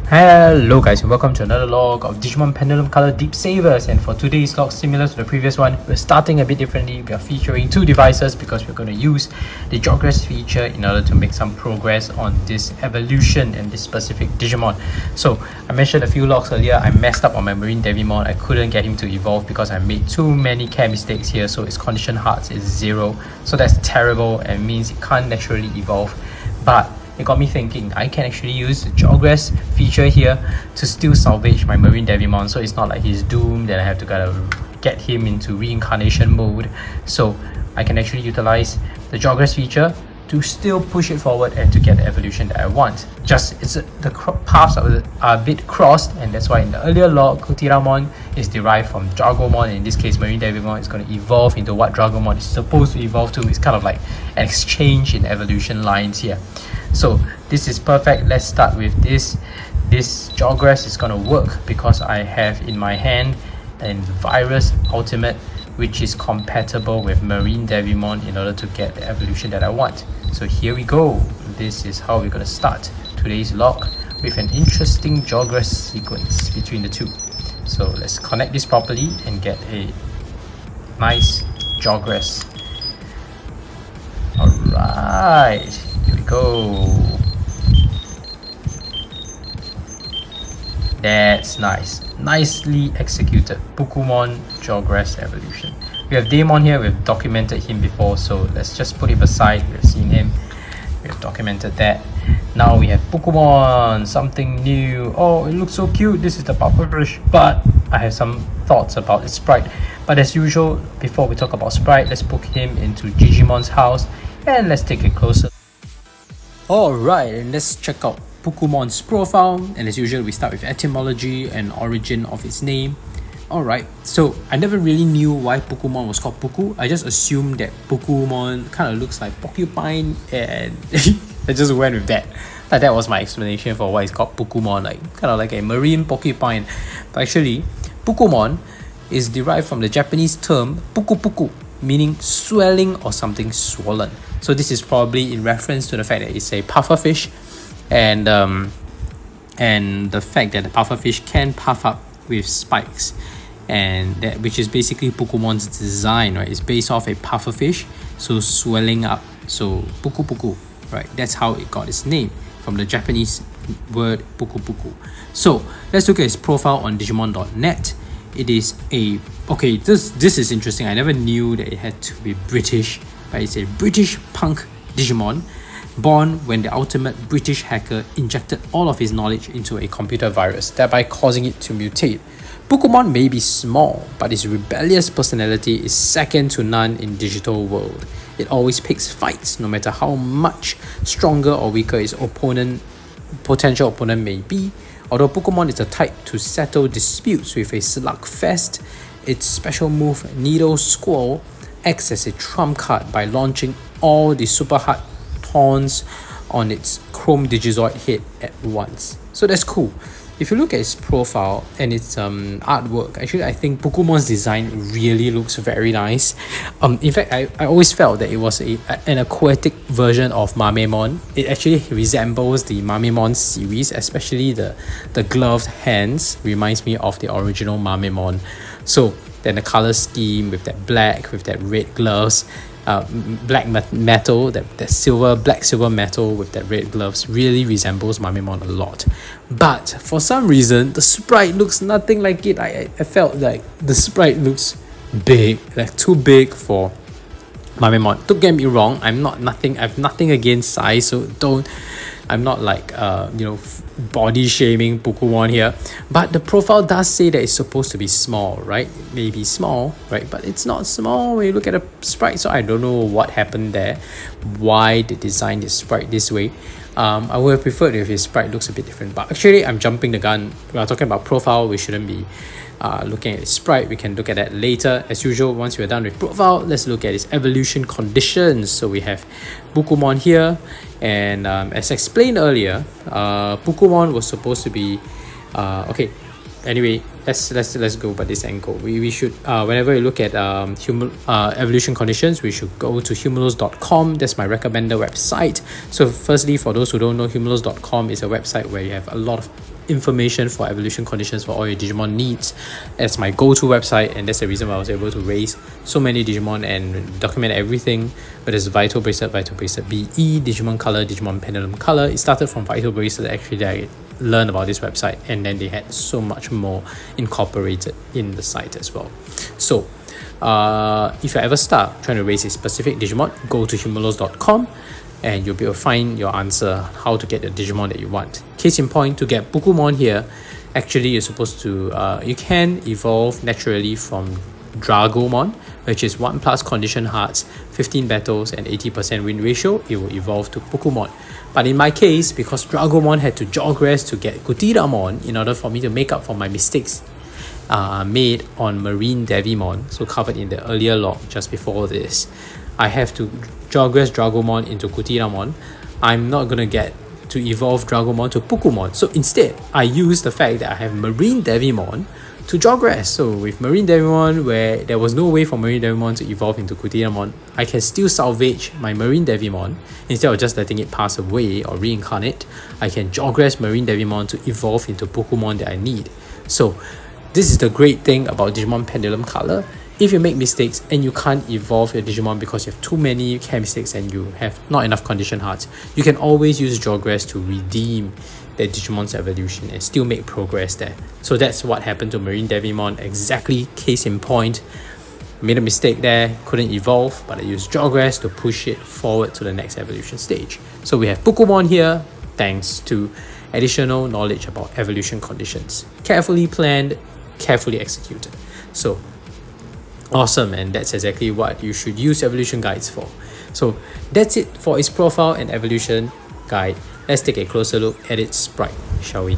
Hello guys and welcome to another log of Digimon Pendulum Color Deep Savers, and for today's log, similar to the previous one, we're starting a bit differently. We are featuring two devices because we're going to use the Progress feature in order to make some progress on this evolution and this specific Digimon. So I mentioned a few logs earlier, I messed up on my Marine Devimon. I couldn't get him to evolve because I made too many care mistakes here, so its condition hearts is 0. So that's terrible and means it can't naturally evolve. But it got me thinking, I can actually use the Progress feature here to still salvage my Marine Devimon, so it's not like he's doomed and I have to kind of get him into reincarnation mode. So I can actually utilize the Progress feature to still push it forward and to get the evolution that I want. Just the paths are a bit crossed, and that's why in the earlier log, Kutiramon is derived from Dragomon. In this case, Marine Devimon is going to evolve into what Dragomon is supposed to evolve to. It's kind of like an exchange in evolution lines here. So this is perfect. Let's start with this. This Progress is going to work because I have in my hand a Virus Ultimate which is compatible with Marine Devimon in order to get the evolution that I want. So here we go. This is how we're going to start today's log with an interesting Progress sequence between the two. So let's connect this properly and get a nice Progress. Alright, here we go. That's nice. Nicely executed. Pukumon Progress evolution. We have Daemon here, we've documented him before, so let's just put him aside. We've seen him, we've documented that. Now we have Pukumon, something new. Oh, it looks so cute. This is the pufferfish, but I have some thoughts about its sprite. But as usual, before we talk about sprite, let's put him into Digimon's house and let's take a closer. Alright, and let's check out Pukumon's profile, and as usual we start with etymology and origin of its name. Alright, so I never really knew why Pukumon was called Puku. I just assumed that Pukumon kind of looks like porcupine, and I just went with that. Like, that was my explanation for why it's called Pukumon, like kind of like a marine porcupine. But actually, Pukumon is derived from the Japanese term puku puku, meaning swelling or something swollen. So this is probably in reference to the fact that it's a pufferfish, and the fact that the pufferfish can puff up with spikes, and that which is basically Pukumon's design, right? It's based off a pufferfish, so swelling up, so puku puku, right? That's how it got its name from the Japanese word puku puku. So let's look at its profile on Digimon.net. It is a this is interesting. I never knew that it had to be British, but it's a British punk Digimon, born when the ultimate British hacker injected all of his knowledge into a computer virus, thereby causing it to mutate. Pukumon may be small, but its rebellious personality is second to none in digital world. It always picks fights, no matter how much stronger or weaker its potential opponent may be. Although Pukumon is the type to settle disputes with a slugfest, its special move Needle Squall acts as a trump card by launching all the super hard taunts on its chrome Digizoid head at once. So that's cool. If you look at its profile and its artwork, actually I think Pukumon's design really looks very nice. In fact, I always felt that it was an aquatic version of Mamemon. It actually resembles the Mamemon series, especially the gloved hands reminds me of the original Mamemon. So then the color scheme with that black, with that red gloves, black metal, that black silver metal with that red gloves really resembles Mamemon a lot. But for some reason, the sprite looks nothing like it. I felt like the sprite looks big, like too big for Mamemon. Don't get me wrong, I have nothing against size, so I'm not like body shaming Pukumon here, but the profile does say that it's supposed to be small, right? Maybe small, right? But it's not small when you look at the sprite, so I don't know what happened there, why they designed the sprite this way. I would have preferred if his sprite looks a bit different, but actually I'm jumping the gun. We are talking about profile, we shouldn't be looking at its sprite. We can look at that later. As usual, once we're done with profile, let's look at its evolution conditions. So we have Pukumon here, and as explained earlier, Pukumon was supposed to be anyway, let's go by this angle. We should whenever we look at evolution conditions, we should go to humulos.com. That's my recommender website. So firstly, for those who don't know, humulos.com is a website where you have a lot of information for evolution conditions for all your Digimon needs. It's my go-to website, and that's the reason why I was able to raise so many Digimon and document everything. Whether it's Vital Bracelet BE, Digimon Color, Digimon Pendulum Color. It started from Vital Bracelet actually that I learned about this website, and then they had so much more incorporated in the site as well. So if you ever start trying to raise a specific Digimon, go to humulos.com and you'll be able to find your answer how to get the Digimon that you want. Case in point, to get Pukumon here, actually you're supposed to you can evolve naturally from Dragomon, which is 1+ condition hearts, 15 battles and 80% win ratio. It will evolve to Pukumon. But in my case, because Dragomon had to jogress to get Kutiramon in order for me to make up for my mistakes made on Marine Devimon, so covered in the earlier log just before this, I have to jogress Dragomon into Kutiramon. I'm not gonna get to evolve Dragomon to Pukumon, so instead I use the fact that I have Marine Devimon to jogress. So with Marine Devimon, where there was no way for Marine Devimon to evolve into Kutiramon, I can still salvage my Marine Devimon. Instead of just letting it pass away or reincarnate, I can jogress Marine Devimon to evolve into Pukumon that I need. So this is the great thing about Digimon Pendulum Color. If you make mistakes and you can't evolve your Digimon because you have too many mistakes and you have not enough condition hearts, you can always use jogress to redeem that Digimon's evolution and still make progress there. So that's what happened to Marine Devimon, exactly case in point. Made a mistake there, couldn't evolve, but I used jogress to push it forward to the next evolution stage. So we have Pukumon here thanks to additional knowledge about evolution conditions. Carefully planned, carefully executed. So awesome, and that's exactly what you should use evolution guides for. So that's it for its profile and evolution guide. Let's take a closer look at its sprite, shall we?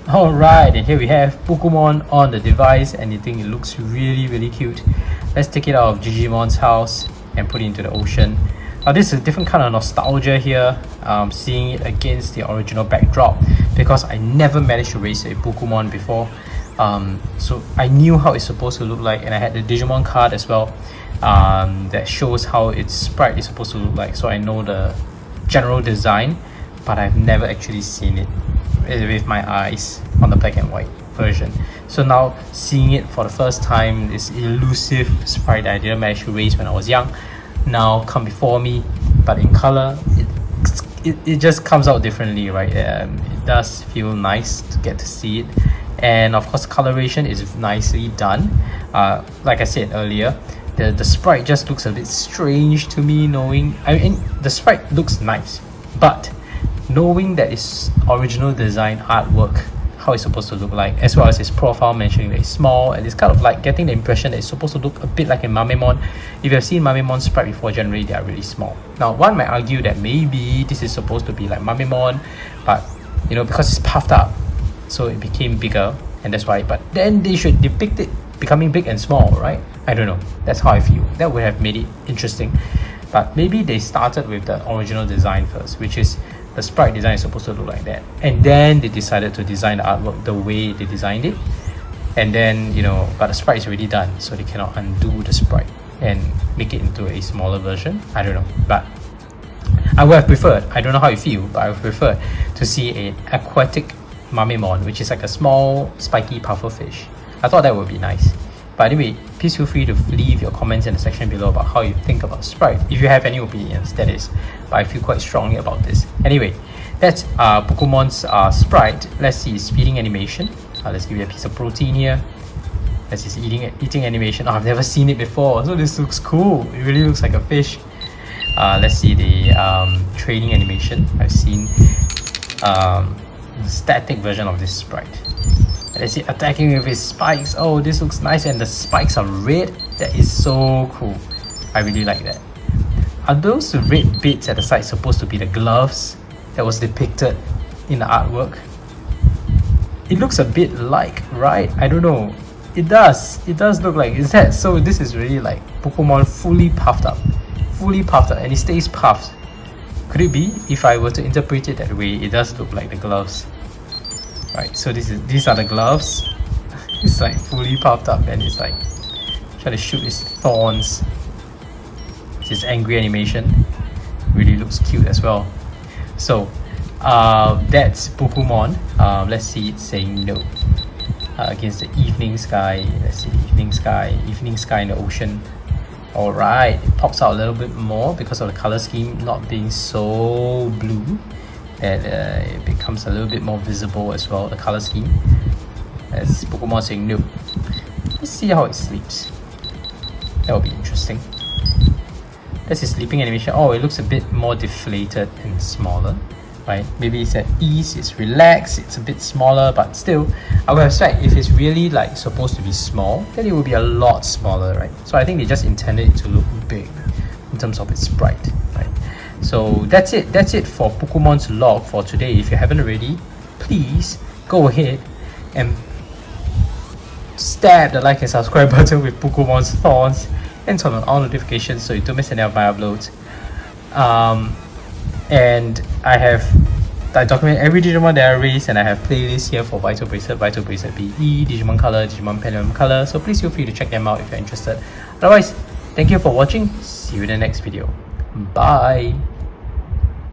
Alright, and here we have Pukumon on the device, and you think it looks really cute. Let's take it out of Digimon's house and put it into the ocean. Now this is a different kind of nostalgia here, seeing it against the original backdrop, because I never managed to raise a Pukumon before. So I knew how it's supposed to look like, and I had the Digimon card as well that shows how its sprite is supposed to look like, so I know the general design, but I've never actually seen it with my eyes on the black and white version. So now seeing it for the first time, this elusive sprite that I didn't manage to raise when I was young now come before me, but in color it just comes out differently, right? It does feel nice to get to see it. And of course coloration is nicely done. Like I said earlier, the sprite just looks a bit strange to me, knowing, I mean, the sprite looks nice, but knowing that it's original design artwork, how it's supposed to look like, as well as its profile mentioning that it's small, and it's kind of like getting the impression that it's supposed to look a bit like a Mamemon. If you've seen Mamemon sprite before, generally they are really small. Now one might argue that maybe this is supposed to be like Mamemon, but you know, because it's puffed up, so it became bigger, and that's why. But then they should depict it becoming big and small, right? I don't know, that's how I feel. That would have made it interesting. But maybe they started with the original design first, which is the sprite design is supposed to look like that, and then they decided to design the artwork the way they designed it. And then, you know, but the sprite is already done, so they cannot undo the sprite and make it into a smaller version. I don't know, but I would have preferred, I don't know how you feel, but I would prefer to see an aquatic Mamemon, which is like a small spiky pufferfish. I thought that would be nice. But anyway, please feel free to leave your comments in the section below about how you think about sprite, if you have any opinions, that is. But I feel quite strongly about this. Anyway, that's Pukumon's sprite. Let's see its feeding animation. Let's give it a piece of protein here. That's its eating animation. I've never seen it before, so this looks cool. It really looks like a fish. Let's see the training animation. I've seen the static version of this sprite. Let's see attacking with his spikes. Oh, this looks nice, and the spikes are red. That is so cool. I really like that. Are those red bits at the side supposed to be the gloves that was depicted in the artwork? It looks a bit like, right? I don't know. It does look like, is that? So this is really like Pokemon fully puffed up, and it stays puffed. Could it be? If I were to interpret it that way, it does look like the gloves. Right, so these are the gloves. It's like fully puffed up, and it's like trying to shoot its thorns. This angry animation really looks cute as well. So That's Pukumon. Let's see it saying no. Against the evening sky. Let's see, evening sky in the ocean. Alright, it pops out a little bit more because of the color scheme not being so blue. That it becomes a little bit more visible as well, the color scheme. As Pokemon saying no. Let's see how it sleeps. That will be interesting. That's his sleeping animation. Oh, it looks a bit more deflated and smaller. Right? Maybe it's at ease, it's relaxed, it's a bit smaller, but still, I would expect if it's really like supposed to be small, then it would be a lot smaller, right? So I think they just intended it to look big in terms of its sprite, right? So that's it for Pukumon's log for today. If you haven't already, please go ahead and stab the like and subscribe button with Pukumon's thorns and turn on all notifications so you don't miss any of my uploads. And I document every Digimon that I raise, and I have playlists here for Vital Bracelet BE, Digimon Color, Digimon Pendulum Color, so please feel free to check them out if you're interested. Otherwise, thank you for watching, see you in the next video. Bye!